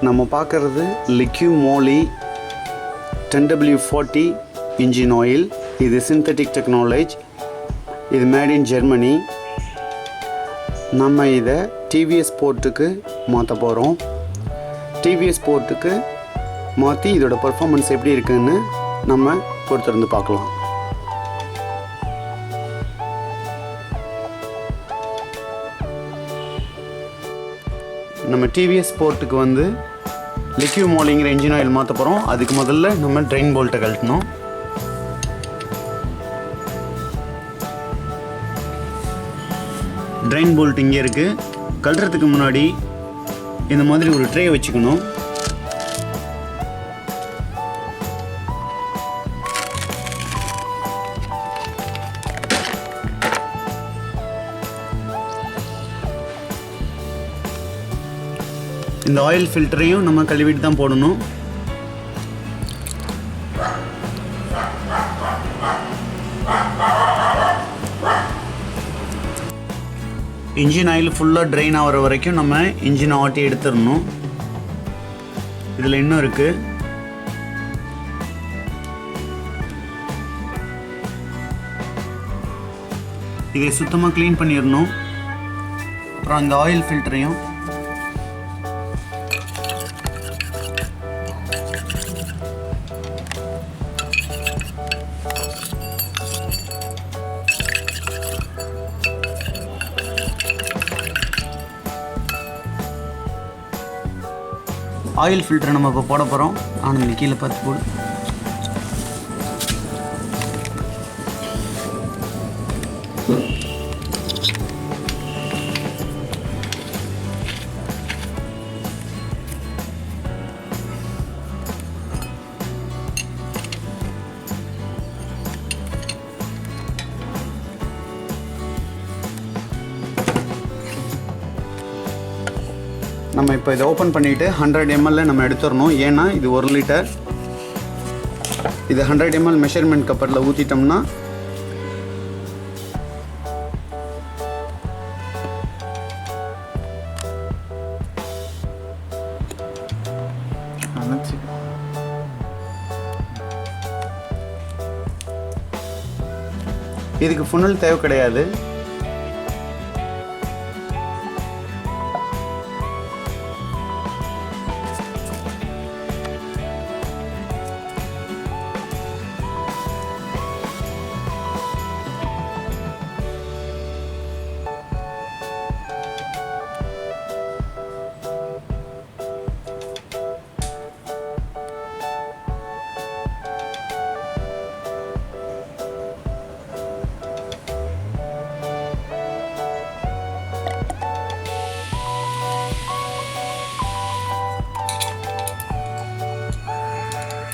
நம்ம பார்க்குறது Liqui Moly 10W40 engine oil. இது synthetic technology. இது made in Germany. நம்ம இதை TVS Sportக்கு மாற்ற போகிறோம். TVS Sportக்கு மாற்றி இதோட பர்ஃபார்மன்ஸ் எப்படி இருக்குன்னு நம்ம பொறுத்திருந்து பார்க்கலாம். நம்ம TVS Sportக்கு வந்து Liqui Molyங்கிற இன்ஜின் ஆயில் மாற்ற போகிறோம். அதுக்கு முதல்ல நம்ம ட்ரெயின் போல்ட்டை கழட்டணும். ட்ரெயின் போல்ட் இங்கே இருக்குது. கழட்டுறதுக்கு முன்னாடி இந்த மாதிரி ஒரு ட்ரே வச்சுக்கணும். இந்த ஆயில் ஃபில்டரையும் நம்ம கழுவிட்டு தான் போடணும். இன்ஜின் ஆயில் ஃபுல்லாக ட்ரெயின் ஆகிற வரைக்கும் நம்ம இன்ஜினை ஆட்டி எடுத்துடணும். இதில் இன்னும் இருக்குது. இதை சுத்தமாக க்ளீன் பண்ணிடணும். அப்புறம் அந்த ஆயில் ஃபில்டரையும் ஆயில் ஃபில்டரை நம்ம இப்போ போட போகிறோம். ஆனால் கீழே பார்த்து போடு. நம்ம இப்போ இதை ஓப்பன் பண்ணிவிட்டு 100 ml நம்ம எடுத்துடணும். ஏன்னா இது 1 லிட்டர். இது 100 ml மெஷர்மெண்ட் கப்பரில் ஊற்றிட்டோம்னா இதுக்கு ஃபுன்னல் தேவை கிடையாது.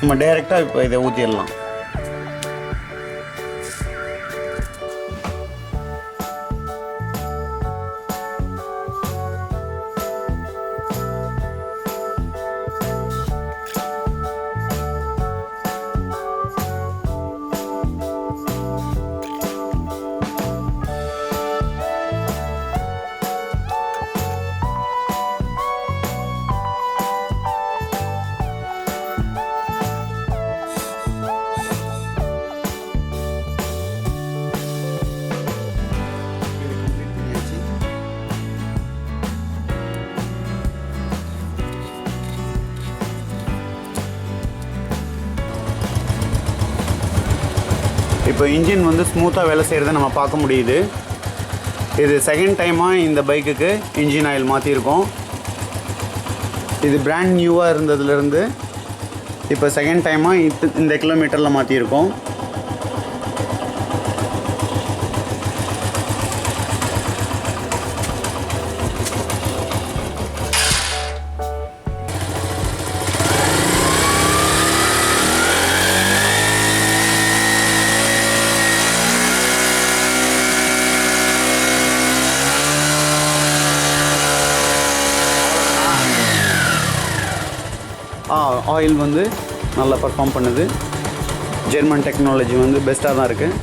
நம்ம டைரெக்டாக இப்போ இதை ஊற்றிடலாம். இப்போ இன்ஜின் வந்து ஸ்மூத்தாக வேலை செய்கிறத நம்ம பார்க்க முடியுது. இது செகண்ட் டைமாக இந்த பைக்குக்கு இன்ஜின் ஆயில் மாற்றிருக்கோம். இது பிராண்ட் நியூவாக இருந்ததுலேருந்து இப்போ செகண்ட் டைமாக இந்த கிலோமீட்டரில் மாற்றிருக்கோம். ஆயில் வந்து நல்லா பர்ஃபார்ம் பண்ணுது. ஜெர்மன் டெக்னாலஜி வந்து பெஸ்ட்டாக தான் இருக்குது.